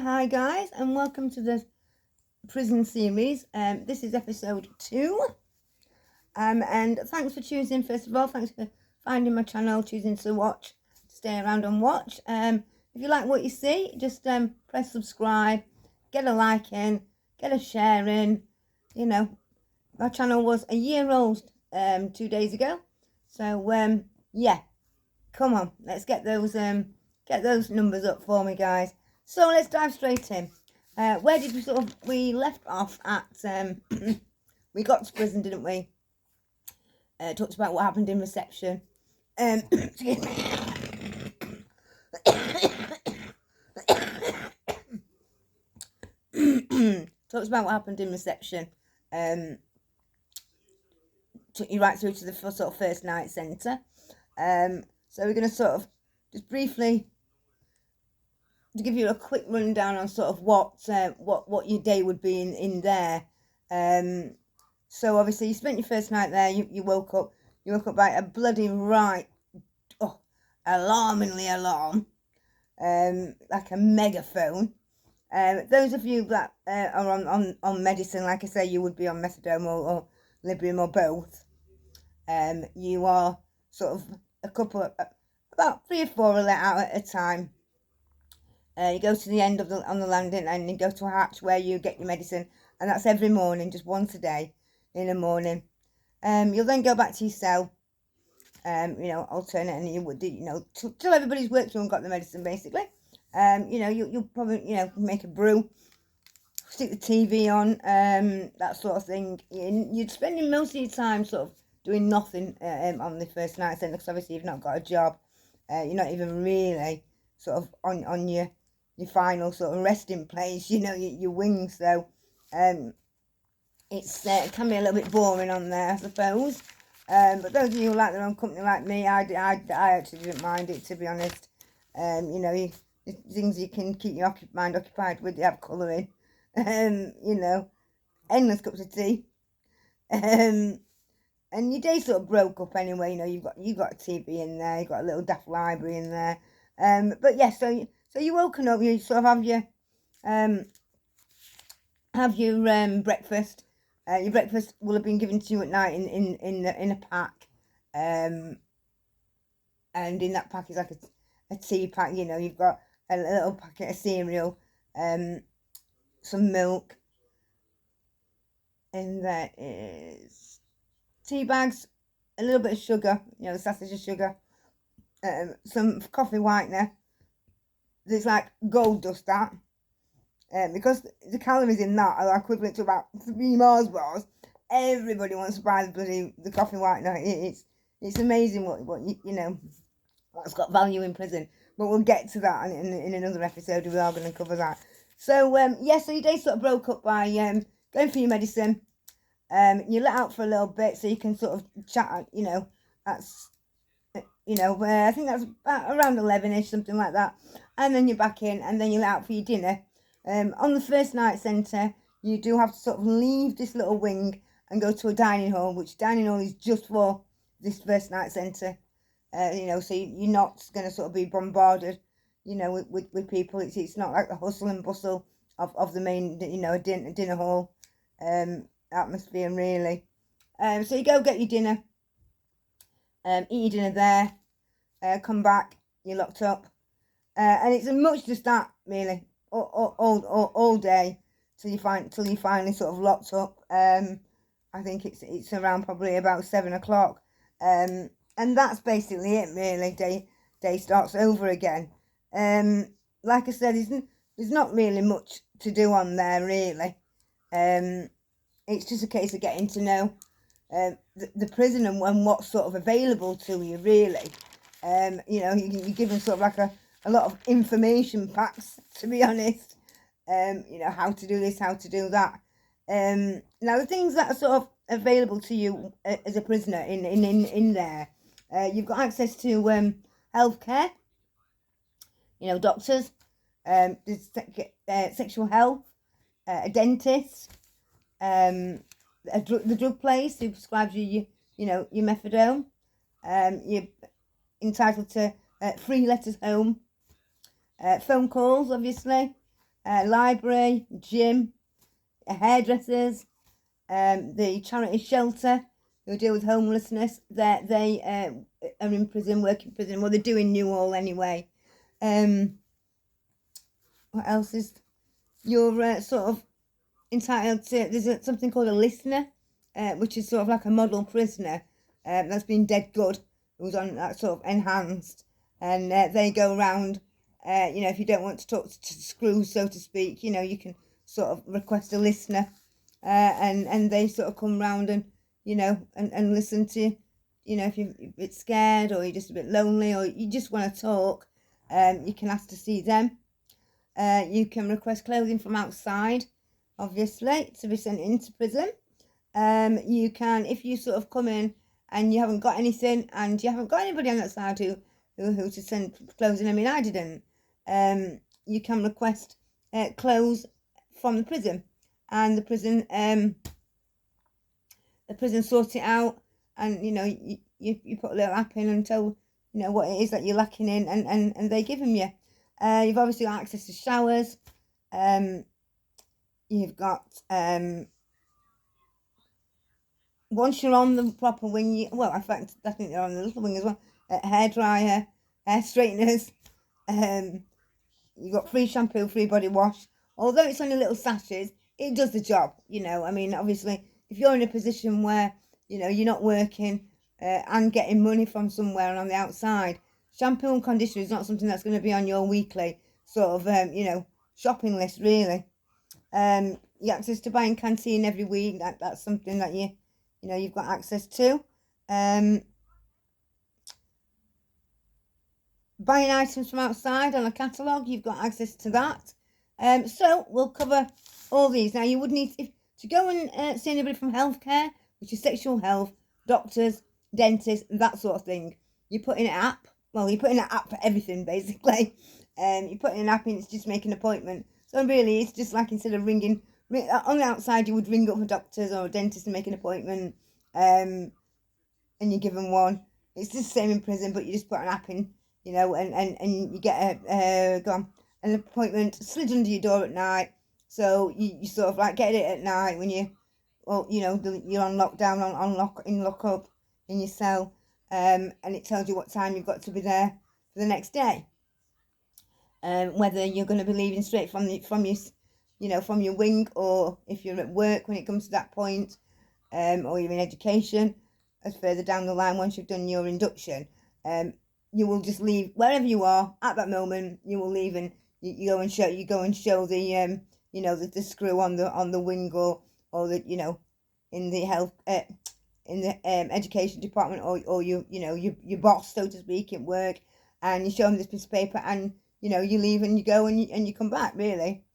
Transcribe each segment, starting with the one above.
Hi guys, and welcome to the prison series. This is episode 2. And thanks for choosing. First of all, thanks for finding my channel, choosing to watch, stay around and watch. If you like what you see, just press subscribe, get a like in, get a share in. You know, my channel was a year old 2 days ago, so yeah, come on, let's get those numbers up for me, guys. So let's dive straight in. Where did we left off at? We got to prison, didn't we? Talked about what happened in reception. Excuse me. Talked about what happened in reception. Took you right through to the first night centre. So we're going to just briefly to give you a quick rundown on what your day would be in there. So obviously you spent your first night there. You woke up by a bloody alarmingly alarm, like a megaphone. Those of you that are on medicine, like I say, you would be on methadone or Librium or both. You are about 3 or 4 are let out at a time. You go to the end on the landing and you go to a hatch where you get your medicine, and that's every morning, just once a day in the morning. You'll then go back to your cell, alternate, and you would, till everybody's worked through and got the medicine, basically. You'll probably, make a brew, stick the TV on, that sort of thing. You're spending most of your time doing nothing on the first night centre, because obviously you've not got a job. You're not even really on your final resting place, your wings. So it can be a little bit boring on there, I suppose. But those of you who like their own company like me, I actually didn't mind it, to be honest. Things you can keep your mind occupied with, you have colouring, endless cups of tea. And your day broke up anyway. You've got a TV in there, you've got a little daft library in there. But yeah, so you're woken up, you have your breakfast. Your breakfast will have been given to you at night in a pack, and in that pack is like a tea pack. You've got a little packet of cereal, some milk, and there is tea bags, a little bit of sugar, the sausage of sugar, some coffee whitener. There's like gold dust, that. Because the calories in that are equivalent to about 3 Mars bars. Everybody wants to buy the coffee whitener. It's amazing what's got value in prison. But we'll get to that in another episode. We are going to cover that. So so your day broke up by going for your medicine. You let out for a little bit so you can chat. That's I think that's about around 11ish, something like that. And then you're back in, and then you let out for your dinner. On the first night centre, you do have to leave this little wing and go to a dining hall, which dining hall is just for this first night centre. So you're not going to be bombarded, with people. It's not like the hustle and bustle of the main, dinner hall atmosphere, really. So you go get your dinner, eat your dinner there, come back, you're locked up, and it's much just that, really. All day till you finally locked up. I think it's around probably about 7 o'clock, and that's basically it, really. Day starts over again. Like I said, there's not really much to do on there, really. It's just a case of getting to know the prison and what's available to you, really. You're given like a lot of information packs, to be honest. How to do this, how to do that. Now the things that are available to you as a prisoner in there, you've got access to healthcare, doctors, sexual health, a dentist, the drug place who prescribes you your methadone. You're entitled to 3 letters home, phone calls, obviously, library, gym, hairdressers, the charity shelter who deal with homelessness. They are in prison, work in prison. Well, they do in Newhall anyway. What else is you're sort of entitled to? There's something called a listener, which is sort of like a model prisoner that's been dead good, who's on that sort of enhanced, and they go around. If you don't want to talk to screws, so to speak, you can sort of request a listener, and they sort of come round and and listen to, if you're a bit scared or you're just a bit lonely or you just want to talk, you can ask to see them. You can request clothing from outside, obviously, to be sent into prison. You can, if you sort of come in and you haven't got anything and you haven't got anybody on that side who to send clothing. I mean, I didn't. You can request clothes from the prison, and the prison sort it out, and you put a little app in and tell what it is that you're lacking in, and they give them you. You've obviously got access to showers. You've got once you're on the proper wing, in fact, I think they're on the little wing as well. Hairdryer, hair straighteners. You've got free shampoo, free body wash. Although it's only little sachets, it does the job. I mean, obviously, if you're in a position where you're not working and getting money from somewhere and on the outside, shampoo and conditioner is not something that's going to be on your weekly sort of shopping list, really. You access to buying canteen every week. That's something that you've got access to. Buying items from outside on a catalogue, you've got access to that. So we'll cover all these. Now, you would need to go and see anybody from healthcare, which is sexual health, doctors, dentists, that sort of thing. You put in an app. Well, you put in an app for everything, basically. You put in an app and it's just make an appointment. So really, it's just like instead of ringing on the outside, you would ring up for doctors or a dentist and make an appointment, and you give them one. It's just the same in prison, but you just put an app in, and you get an appointment slid under your door at night. So you sort of like get it at night when you're on lockdown, in lock up in your cell, and it tells you what time you've got to be there for the next day. Whether you're going to be leaving straight from your wing, or if you're at work when it comes to that point, or you're in education, as further down the line once you've done your induction, you will just leave wherever you are at that moment. You will leave and you go and show the the screw on the wing, or the in the health in the education department, or your boss, so to speak, at work, and you show them this piece of paper, and you leave and you go and you come back, really.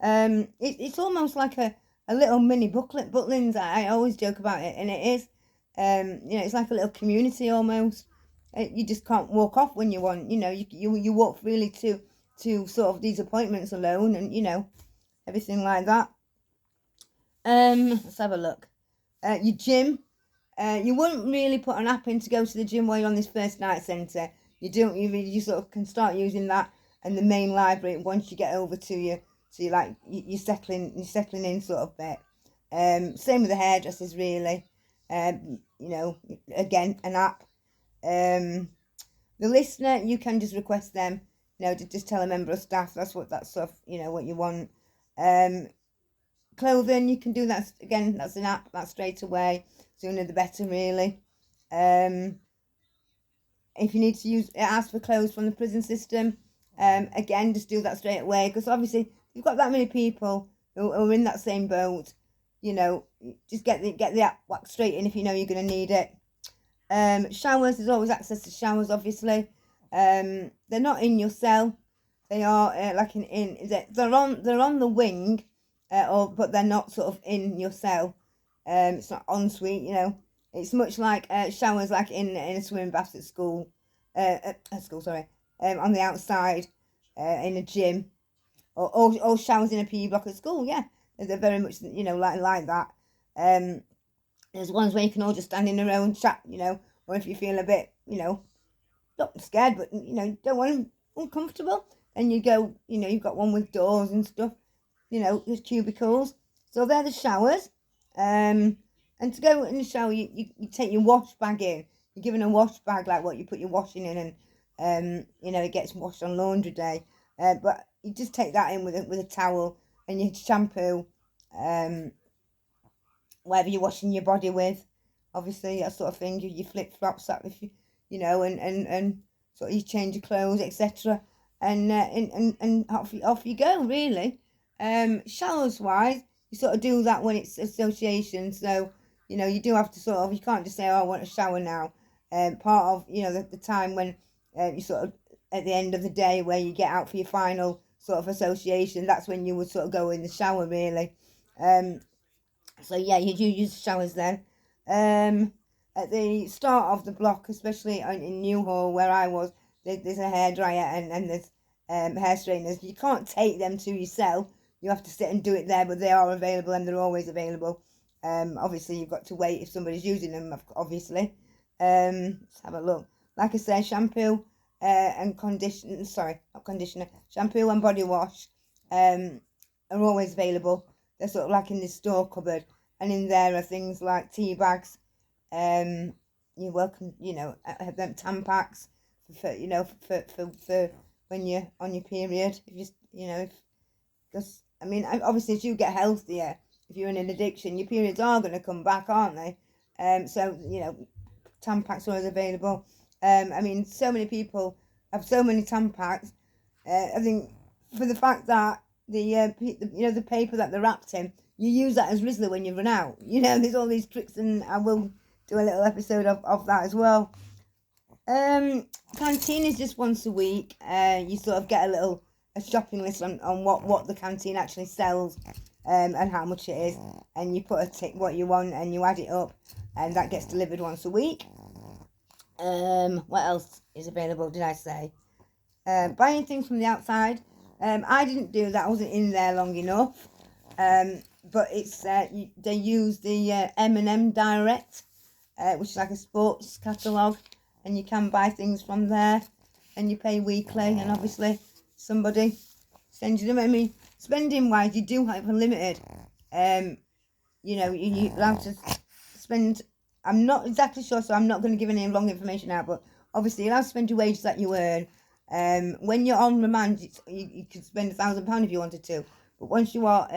It's almost like a little mini booklet. Butlins, I always joke about it, and it is. It's like a little community almost. You just can't walk off when you want. You walk freely to sort of these appointments alone, and everything like that. Let's have a look. Your gym. You wouldn't really put an app in to go to the gym while you're on this first night centre. You sort of can start using that and the main library once you get over to you're settling in sort of bit. Same with the hairdressers, really. Again, an app. The listener, you can just request them. To just tell a member of staff that's what you want. Clothing, you can do that again. That's an app. That's straight away. Sooner the better, really. If you need to ask for clothes from the prison system, again, just do that straight away, because obviously you've got that many people who are in that same boat. Just get the app whacked straight in if you know you're going to need it. Showers, there's always access to showers, obviously. They're not in your cell. They are they're on the wing, but they're not sort of in your cell. It's not ensuite, It's much like showers like in a swimming bath at school. On the outside, in a gym, or showers in a PE block at school. Yeah, they're very much like that. There's ones where you can all just stand in a row and chat, or if you feel a bit, not scared, but don't want uncomfortable, and you go, you've got one with doors and stuff, the cubicles. So they're the showers. And to go in the shower, you take your wash bag in. You're given a wash bag like what you put your washing in, and it gets washed on laundry day. But you just take that in with a towel and your shampoo, whatever you're washing your body with, obviously that sort of thing. Your flip flops up if and sort of you change your clothes, etc. And off you go really. Showers wise, you sort of do that when it's association. So you do have to sort of, you can't just say, oh, I want a shower now. Part of the time when you sort of at the end of the day where you get out for your final sort of association, that's when you would sort of go in the shower really. So yeah, you do use showers then. At the start of the block, especially in Newhall where I was, there's a hairdryer and there's hair straighteners. You can't take them to yourself. You have to sit and do it there, but they are available and they're always available. Obviously you've got to wait if somebody's using them, obviously. Let's have a look. Like I say, shampoo and shampoo and body wash are always available. They're sort of like in this store cupboard, and in there are things like tea bags. You're welcome, have them Tampax for when you're on your period. Because obviously as you get healthier, if you're in an addiction, your periods are going to come back, aren't they? So Tampax are always available. So many people have so many Tampax. I think for the fact that the paper that they're wrapped in, you use that as Rizzler when you run out. There's all these tricks, and I will do a little episode of that as well. Canteen is just once a week. You sort of get a shopping list on what the canteen actually sells, and how much it is, and you put a tick what you want and you add it up, and that gets delivered once a week. What else is available, did I say? Buying things from the outside. I didn't do that. I wasn't in there long enough. But it's they use the M&M Direct, which is like a sports catalogue, and you can buy things from there, and you pay weekly, and obviously somebody sends you them. Spending wise, you do have unlimited. You're allowed to spend. I'm not exactly sure, so I'm not going to give any wrong information out, but obviously you're allowed to spend your wages that you earn. When you're on remand, you could spend £1,000 if you wanted to, but once you are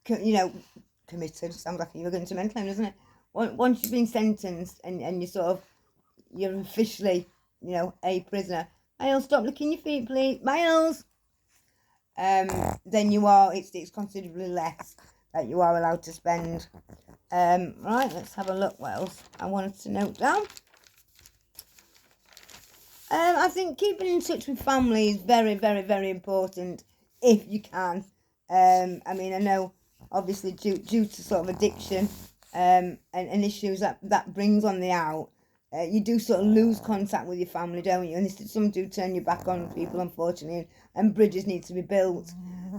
committed, sounds like you're going to mental home, doesn't it? Once you've been sentenced and you're officially a prisoner. Miles, stop licking your feet, please. Miles. Then it's considerably less that you are allowed to spend. Right, let's have a look what else I wanted to note down. I think keeping in touch with family is very, very, very important if you can. I know obviously due to sort of addiction and issues that brings on the out, you do sort of lose contact with your family, don't you? And some do turn your back on people, unfortunately, and bridges need to be built.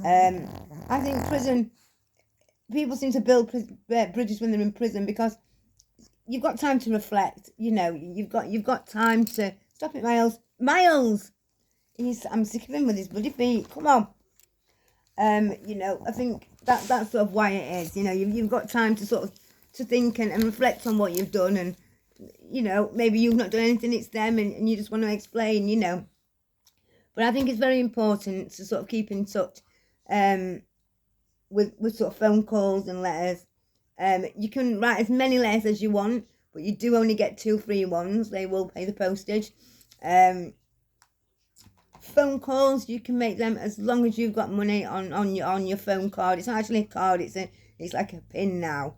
I think people seem to build bridges when they're in prison because you've got time to reflect. You've got time to stop it, Miles. I'm sick of him with his bloody feet. Come on. I think that's sort of why it is. You've got time to sort of to think and reflect on what you've done, and maybe you've not done anything. It's them, and you just want to explain. But I think it's very important to sort of keep in touch, with sort of phone calls and letters. You can write as many letters as you want, but you do only get 2 free ones. They will pay the postage. Phone calls, you can make them as long as you've got money on your phone card. It's not actually a card, it's like a pin now.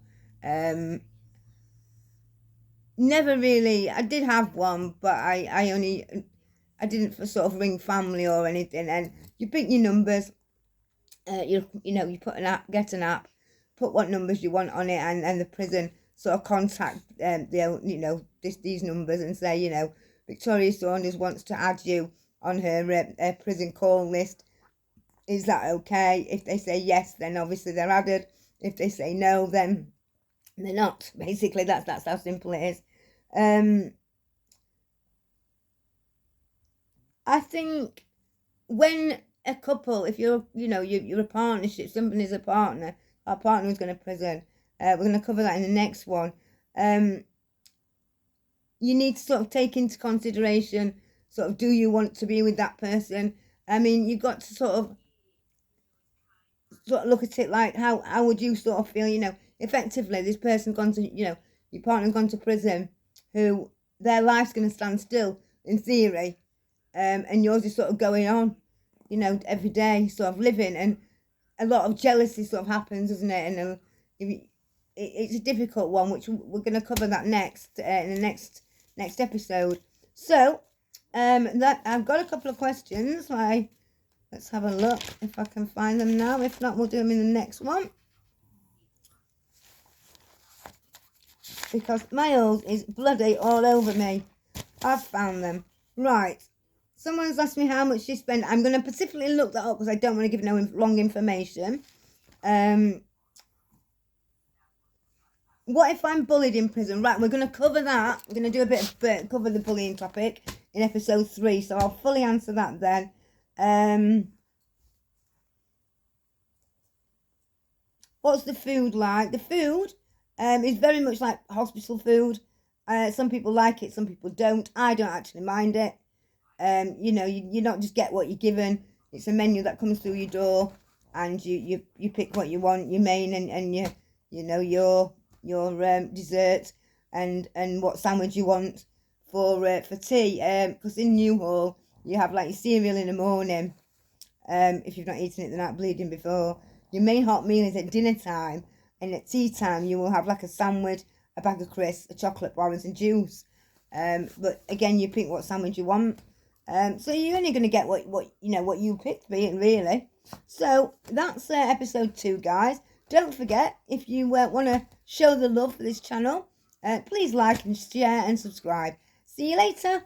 Never really, I did have one, but I didn't sort of ring family or anything. And you pick your numbers, you put get an app, put what numbers you want on it, and the prison sort of contact these numbers and say, Victoria Saunders wants to add you on her prison call list. Is that okay? If they say yes, then obviously they're added. If they say no, then they're not. Basically, that's how simple it is. I think when a couple, if you're, you know, you're a partnership, somebody's a partner, our partner is going to prison. We're going to cover that in the next one. You need to sort of take into consideration, sort of, do you want to be with that person? I mean, you've got to sort of look at it like, how would you sort of feel, you know, effectively, this person's gone to, you know, your partner's gone to prison, who their life's going to stand still, in theory, and yours is sort of going on, you know, every day, sort of living, and a lot of jealousy sort of happens, doesn't it? And it's a difficult one, which we're going to cover that next, in the next episode. So, that I've got a couple of questions. Let's have a look if I can find them now. If not, we'll do them in the next one. Because Miles is bloody all over me. I've found them. Right. Someone's asked me how much she spent. I'm going to specifically look that up because I don't want to give no wrong information. What if I'm bullied in prison? Right, we're going to cover that. We're going to do a bit of cover the bullying topic in episode 3. So I'll fully answer that then. What's the food like? The food is very much like hospital food. Some people like it, some people don't. I don't actually mind it. You know, you not just get what you're given. It's a menu that comes through your door, and you pick what you want, your main and you know your dessert, and what sandwich you want for tea. Because in Newhall you have like your cereal in the morning. If you've not eaten it the night bleeding before, your main hot meal is at dinner time, and at tea time you will have like a sandwich, a bag of crisps, a chocolate bar, and some juice. But again, you pick what sandwich you want. So you're only going to get what you picked, really. So that's episode 2, guys. Don't forget, if you want to show the love for this channel, please like and share and subscribe. See you later.